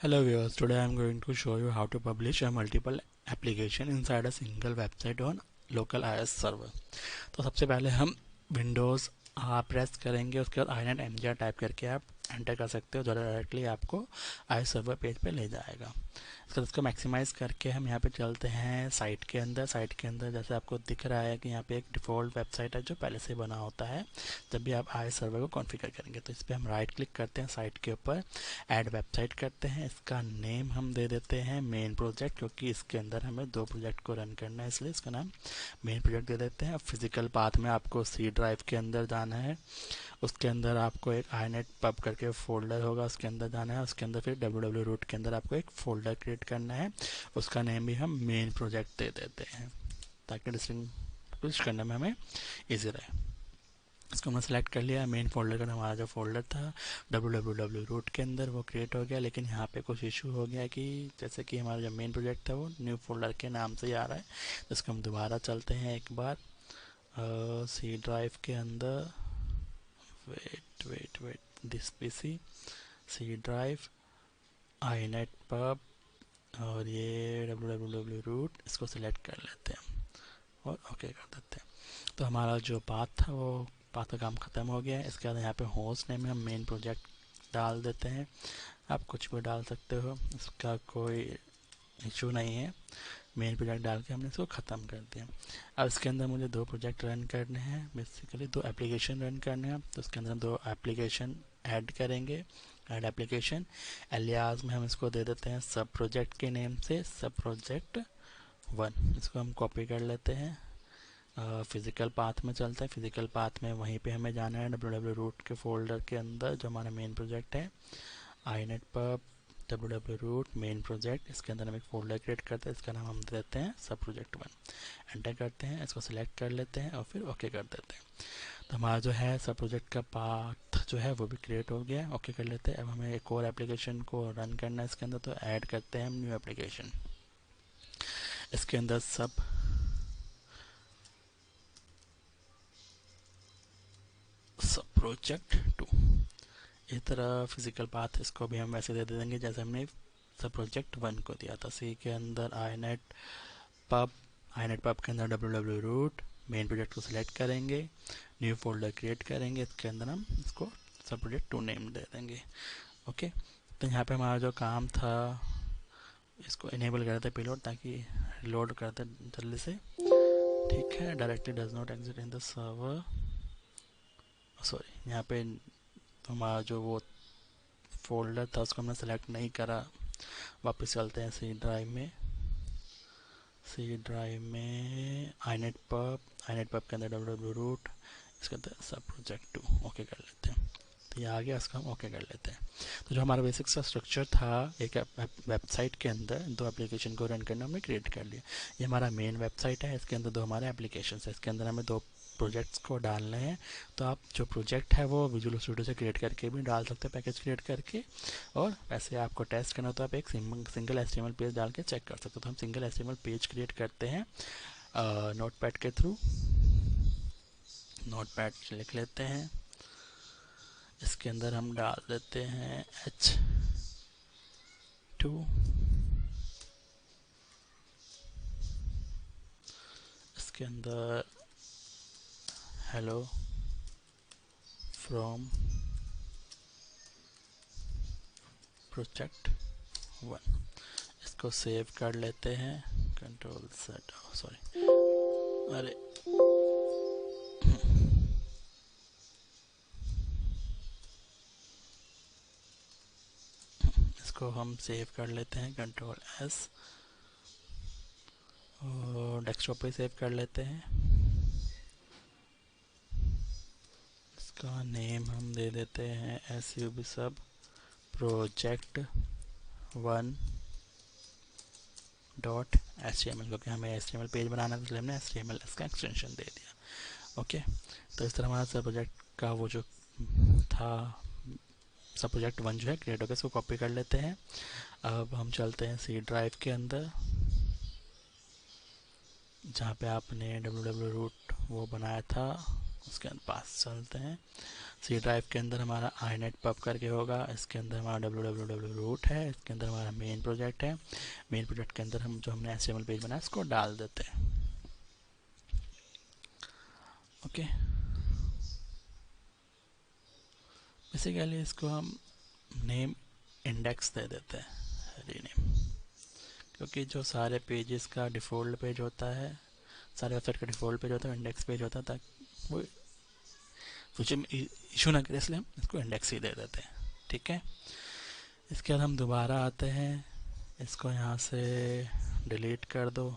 Hello viewers, today I am going to show you how to publish a multiple application inside a single website on local IIS server। तो सबसे पहले हम Windows press करेंगे, उसके बाद inet type करके आप एंटर कर सकते हो, जो डायरेक्टली आपको IIS सर्वर पेज पे ले जाएगा। इसका इसको मैक्सिमाइज़ करके हम यहाँ पे चलते हैं साइट के अंदर। साइट के अंदर जैसे आपको दिख रहा है कि यहाँ पे एक डिफ़ॉल्ट वेबसाइट है जो पहले से बना होता है जब भी आप IIS सर्वर को कॉन्फ़िगर करेंगे। तो इस पर हम राइट क्लिक करते हैं, साइट के ऊपर ऐड वेबसाइट करते हैं। इसका नेम हम दे देते हैं मेन प्रोजेक्ट, क्योंकि इसके अंदर हमें 2 प्रोजेक्ट को रन करना है, इसलिए इसका नाम मेन प्रोजेक्ट दे देते हैं। अब फिजिकल पाथ में आपको सी ड्राइव के अंदर जाना है, उसके अंदर आपको एक inet pub करके फोल्डर होगा, उसके अंदर जाना है। उसके अंदर फिर www root के अंदर आपको एक फोल्डर क्रिएट करना है, उसका नेम भी हम मेन प्रोजेक्ट दे देते हैं ताकि डिस्टिंग्विश करने में हमें इजी रहे। इसको हमने सेलेक्ट कर लिया। मेन फोल्डर का हमारा जो फोल्डर था www root के अंदर वो क्रिएट हो गया, लेकिन यहाँ पे कुछ इशू हो गया कि जैसे कि हमारा जो मेन प्रोजेक्ट था वो न्यू फोल्डर के नाम से ही आ रहा है। तो इसको हम दोबारा चलते हैं एक बार सी ड्राइव के अंदर। Wait this PC C drive inet pub और ये www root, इसको सिलेक्ट कर लेते हैं और ओके कर देते हैं। तो हमारा जो पाथ था वो पाथ का काम ख़त्म हो गया है। इसके बाद यहाँ पे होस्ट नेम में हम मेन प्रोजेक्ट डाल देते हैं। आप कुछ भी डाल सकते हो, इसका कोई इशू नहीं है। मेन प्रोजेक्ट डाल के हमने इसको ख़त्म कर दिया। अब इसके अंदर मुझे 2 प्रोजेक्ट रन करने हैं, बेसिकली 2 एप्लीकेशन रन करने हैं। तो इसके अंदर हम 2 एप्लीकेशन ऐड करेंगे। ऐड एप्लीकेशन एलियास में हम इसको दे देते हैं सब प्रोजेक्ट के नेम से, सब प्रोजेक्ट 1। इसको हम कॉपी कर लेते हैं। फिज़िकल पाथ में चलते हैं। फिज़िकल पाथ में वहीं पे हमें जाना है www root के फोल्डर के अंदर जो हमारा मेन प्रोजेक्ट है inet pub www root main project. इसके अंदर हम एक फोल्डर क्रिएट करते हैं, इसका नाम हम देते हैं सब प्रोजेक्ट 1। एंटर करते हैं, इसको सिलेक्ट कर लेते हैं और फिर ओके कर देते हैं। तो हमारा जो है सब प्रोजेक्ट का पाथ जो है वो भी क्रिएट हो गया। ओके कर लेते हैं। अब हमें एक और एप्लीकेशन को रन करना है इसके अंदर, तो ऐड करते हैं हम न्यू एप्लीकेशन। इसके अंदर सब प्रोजेक्ट 2 इस तरह फिजिकल पाथ इसको भी हम वैसे दे देंगे जैसे हमने सब प्रोजेक्ट 1 को दिया था। सी के अंदर inet pub के अंदर www root मेन प्रोजेक्ट को सिलेक्ट करेंगे, न्यू फोल्डर क्रिएट करेंगे, इसके अंदर हम इसको सब प्रोजेक्ट 2 नेम दे देंगे। ओके, तो यहाँ पे हमारा जो काम था इसको इनेबल कर देते पेलोड ताकि लोड करते जल्दी से। ठीक है, directly does not exit in the server, sorry यहाँ पे हमारा जो वो फोल्डर था उसको हमने सेलेक्ट नहीं करा। वापस चलते हैं सी ड्राइव में। सी ड्राइव में inet pub के अंदर www root, इसके अंदर सब प्रोजेक्ट 2 ओके कर लेते हैं। तो ये आ गया, इसका हम ओके कर लेते हैं। तो जो हमारा बेसिक सा स्ट्रक्चर था एक वेबसाइट के अंदर 2 एप्लीकेशन को रन करना हमने क्रिएट कर लिया। ये हमारा मेन वेबसाइट है, इसके अंदर 2 हमारे एप्लीकेशन है, इसके अंदर हमें 2 प्रोजेक्ट्स को डालने हैं। तो आप जो प्रोजेक्ट है वो विजुअल स्टूडियो से क्रिएट करके भी डाल सकते हैं, पैकेज क्रिएट करके। और वैसे आपको टेस्ट करना तो आप एक सिंगल HTML पेज डाल के चेक कर सकते हो। तो हम सिंगल HTML पेज क्रिएट करते हैं नोटपैड के थ्रू। नोटपैड लिख लेते हैं, इसके अंदर हम डाल देते हैं h2। इसके अंदर हेलो फ्रॉम प्रोजेक्ट 1। इसको सेव कर लेते हैं, कंट्रोल सेट, सॉरी अरे इसको हम सेव कर लेते हैं कंट्रोल S और डेस्कटॉप पे सेव कर लेते हैं। इसका नेम हम दे देते हैं SUB सब प्रोजेक्ट 1 डॉट HTML, क्योंकि हमें HTML पेज बनाना है इसलिए हमने HTML इसका एक्सटेंशन दे दिया। ओके, तो इस तरह हमारा सब प्रोजेक्ट का वो जो था सब प्रोजेक्ट 1 जो है क्रिएट हो गया। इसको कॉपी कर लेते हैं। अब हम चलते हैं सी ड्राइव के अंदर जहाँ पे आपने www root वो बनाया था उसके पास चलते हैं। सी ड्राइव के अंदर हमारा inet pub करके होगा, इसके अंदर हमारा www रूट है, इसके अंदर हमारा मेन प्रोजेक्ट है। मेन प्रोजेक्ट के अंदर हम जो हमने HTML पेज बनाया इसको डाल देते हैं। ओके, बेसिकली इसको हम नेम इंडेक्स दे देते हैं, रीनेम, क्योंकि जो सारे पेजेस का डिफ़ॉल्ट पेज होता है, सारे वेबसाइट का डिफ़ॉल्ट पेज होता है, इंडेक्स पेज होता है, ताकि वो फ्यूचर में इशू ना करे, इसलिए हम इसको इंडेक्स ही दे देते हैं। ठीक है, इसके बाद हम दोबारा आते हैं, इसको यहाँ से डिलीट कर दो,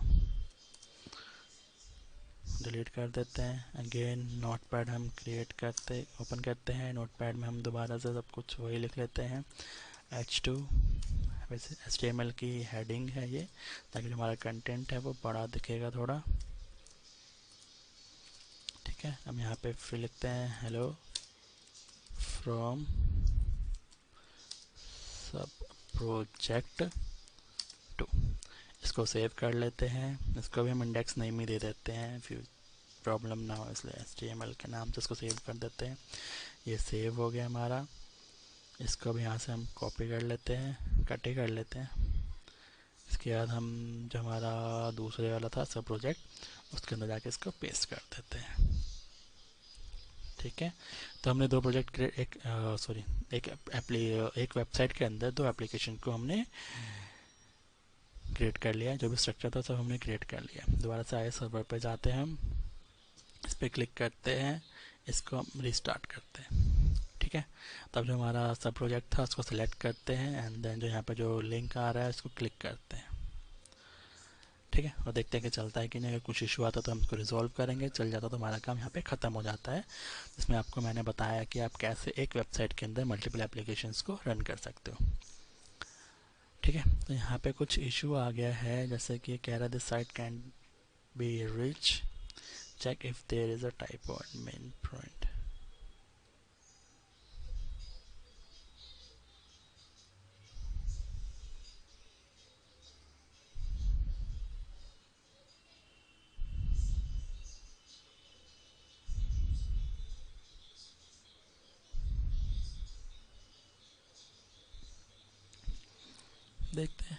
डिलीट कर देते हैं। अगेन नोटपैड हम ओपन करते हैं। नोटपैड में हम दोबारा से सब कुछ वही लिख लेते हैं, H2। वैसे HTML की हेडिंग है ये, ताकि जो हमारा कंटेंट है वो बड़ा दिखेगा थोड़ा। ठीक है, हम यहाँ पे फिर लिखते हैं हेलो फ्रॉम सब प्रोजेक्ट 2। इसको सेव कर लेते हैं। इसको भी हम इंडेक्स नेम ही दे देते हैं, फिर प्रॉब्लम ना हो इसलिए HTML के नाम से इसको सेव कर देते हैं। ये सेव हो गया हमारा। इसको भी यहाँ से हम कॉपी कर लेते हैं, कट ही कर लेते हैं। इसके बाद हम जो हमारा दूसरे वाला था सब प्रोजेक्ट, उसके अंदर जाके इसको पेस्ट कर देते हैं। ठीक है, तो हमने दो प्रोजेक्ट एक वेबसाइट के अंदर दो एप्लीकेशन को हमने क्रिएट कर लिया। जो भी स्ट्रक्चर था सब हमने क्रिएट कर लिया। दोबारा से आए सर्वर पे जाते हैं, हम इस पर क्लिक करते हैं, इसको हम रिस्टार्ट करते हैं। ठीक है, तब जो हमारा सब प्रोजेक्ट था उसको सिलेक्ट करते हैं एंड देन जो यहाँ पे जो लिंक आ रहा है उसको क्लिक करते हैं। ठीक है, और देखते हैं कि चलता है कि नहीं। अगर कुछ इशू आता तो हम इसको रिजॉल्व करेंगे, चल जाता तो हमारा काम यहाँ पे ख़त्म हो जाता है। इसमें आपको मैंने बताया कि आप कैसे एक वेबसाइट के अंदर मल्टीपल एप्लीकेशंस को रन कर सकते हो। ठीक है, तो यहाँ पे कुछ इशू आ गया है, जैसे कि कह रहा this site can be reach, check if there is a typo in main point. देखते हैं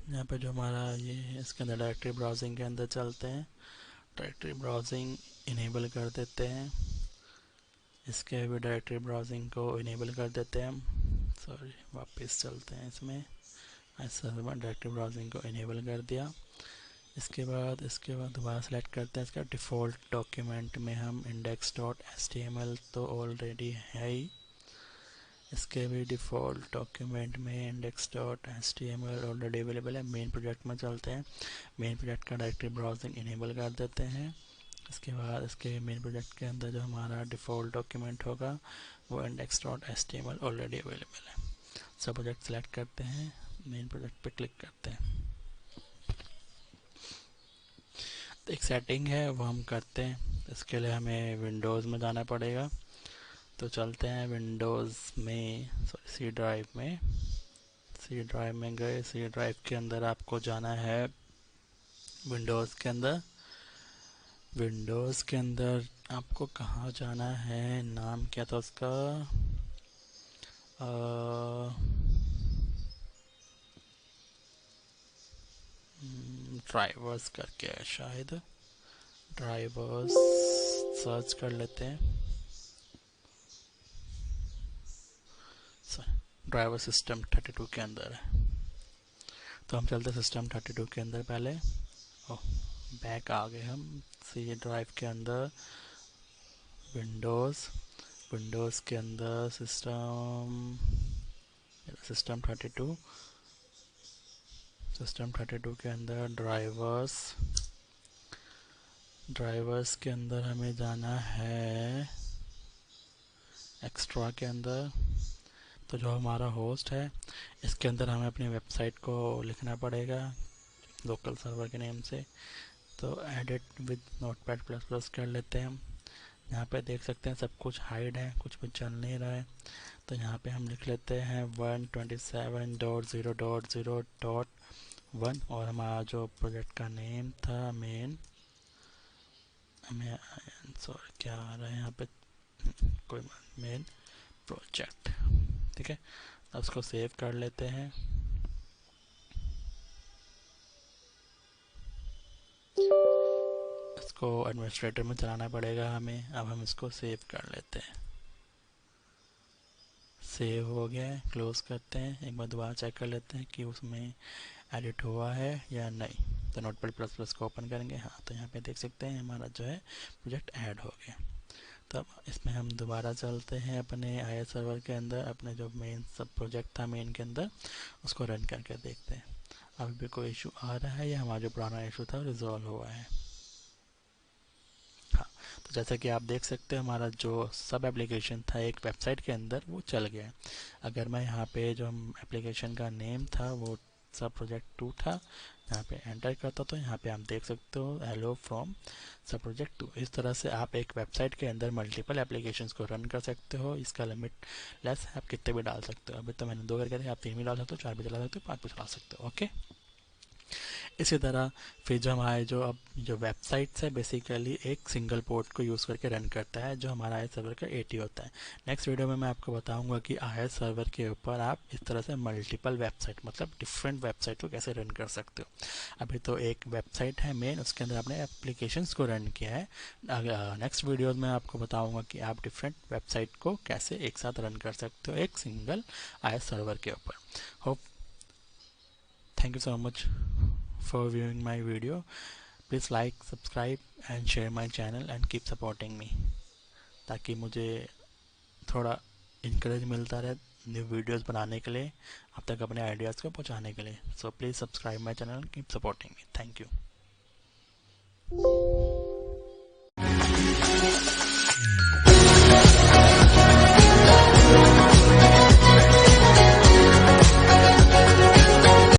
यहाँ पे जो हमारा ये है, इसके अंदर डायरेक्टरी ब्राउजिंग के अंदर चलते हैं, डायरेक्टरी ब्राउजिंग इनेबल कर देते हैं। इसके भी डायरेक्टरी ब्राउजिंग को इनेबल कर देते हैं हम। सॉरी, वापस चलते हैं इसमें। ऐसा डायरेक्टरी ब्राउजिंग को इनेबल कर दिया। इसके बाद दोबारा सेलेक्ट करते हैं, इसका डिफ़ॉल्ट डॉक्यूमेंट में हम index.html तो ऑलरेडी है ही। इसके भी डिफ़ॉल्ट डॉक्यूमेंट में index.html ऑलरेडी अवेलेबल है। मेन प्रोजेक्ट में चलते हैं, मेन प्रोजेक्ट का डायरेक्टरी ब्राउजिंग इनेबल कर देते हैं। इसके बाद इसके मेन प्रोजेक्ट के अंदर जो हमारा डिफ़ॉल्ट डॉक्यूमेंट होगा वो index.html ऑलरेडी अवेलेबल है। सब प्रोजेक्ट सेलेक्ट करते हैं, मेन प्रोजेक्ट पे क्लिक करते हैं। तो एक सेटिंग है वो हम करते हैं। इसके लिए हमें विंडोज़ में जाना पड़ेगा, तो चलते हैं विंडोज़ में, सॉरी सी ड्राइव में गए। सी ड्राइव के अंदर आपको जाना है विंडोज़ के अंदर। विंडोज़ के अंदर आपको कहाँ जाना है, नाम क्या था उसका, ड्राइवर्स करके है शायद, ड्राइवर्स सर्च कर लेते हैं। ड्राइवर सिस्टम 32 के अंदर है, तो हम चलते सिस्टम 32 के अंदर पहले। ओह, बैक आ गए हम सी ड्राइव के अंदर। विंडोज़ के अंदर सिस्टम 32 के अंदर ड्राइवर्स के अंदर हमें जाना है एक्स्ट्रा के अंदर। तो जो हमारा होस्ट है इसके अंदर हमें अपनी वेबसाइट को लिखना पड़ेगा लोकल सर्वर के नेम से। तो edit with notepad plus plus कर लेते हैं हम। यहाँ पे देख सकते हैं सब कुछ हाइड है, कुछ भी चल नहीं रहा है। तो यहाँ पे हम लिख लेते हैं 127.0.0.1 और हमारा जो प्रोजेक्ट का नेम था मेन, सॉरी क्या आ रहा है यहाँ पे, कोई मेन प्रोजेक्ट, ठीक है। अब उसको सेव कर लेते हैं। इसको एडमिनिस्ट्रेटर में चलाना पड़ेगा हमें। अब हम इसको सेव कर लेते हैं। सेव हो गया है, क्लोज करते हैं। एक बार दोबारा चेक कर लेते हैं कि उसमें एडिट हुआ है या नहीं। तो नोटपैड प्लस प्लस को ओपन करेंगे, हाँ तो यहाँ पे देख सकते हैं हमारा जो है प्रोजेक्ट ऐड हो गया। तब इसमें हम दोबारा चलते हैं अपने आई सर्वर के अंदर, अपने जो मेन सब प्रोजेक्ट था मेन के अंदर, उसको रन करके देखते हैं अभी भी कोई इशू आ रहा है या हमारा जो पुराना इशू था रिजॉल्व हुआ है। हाँ, तो जैसा कि आप देख सकते हैं हमारा जो सब एप्लीकेशन था एक वेबसाइट के अंदर वो चल गया है। अगर मैं यहाँ पे जो हम एप्लीकेशन का नेम था वो सब प्रोजेक्ट 2 था, यहाँ पे एंटर करता तो यहाँ पे आप देख सकते हो हेलो फ्रॉम सब प्रोजेक्ट 2। इस तरह से आप एक वेबसाइट के अंदर मल्टीपल एप्लीकेशंस को रन कर सकते हो। इसका लिमिट लेस है, आप कितने भी डाल सकते हो। अभी तो मैंने 2 करके थे, आप 3 भी डाल सकते हो, 4 भी चला सकते हो, 5 भी चला सकते हो। ओके, इसी तरह फिर जो हमारे जो अब जो वेबसाइट्स है बेसिकली एक सिंगल पोर्ट को यूज़ करके रन करता है, जो हमारा आई सर्वर का 80 होता है। नेक्स्ट वीडियो में मैं आपको बताऊंगा कि आई सर्वर के ऊपर आप इस तरह से मल्टीपल वेबसाइट मतलब डिफरेंट वेबसाइट को कैसे रन कर सकते हो। अभी तो एक वेबसाइट है मेन, उसके अंदर आपने एप्लीकेशंस को रन किया है। नेक्स्ट वीडियो में आपको बताऊँगा कि आप डिफरेंट वेबसाइट को कैसे एक साथ रन कर सकते हो एक सिंगल आई सर्वर के ऊपर। Hope thank you so much for viewing my video. Please like, subscribe and share my channel and keep supporting me, ताकि मुझे थोड़ा इंकरेज मिलता रहे न्यू वीडियोस बनाने के लिए, आप तक अपने आइडियाज़ को पहुंचाने के लिए। So please subscribe my channel, keep supporting me. Thank you.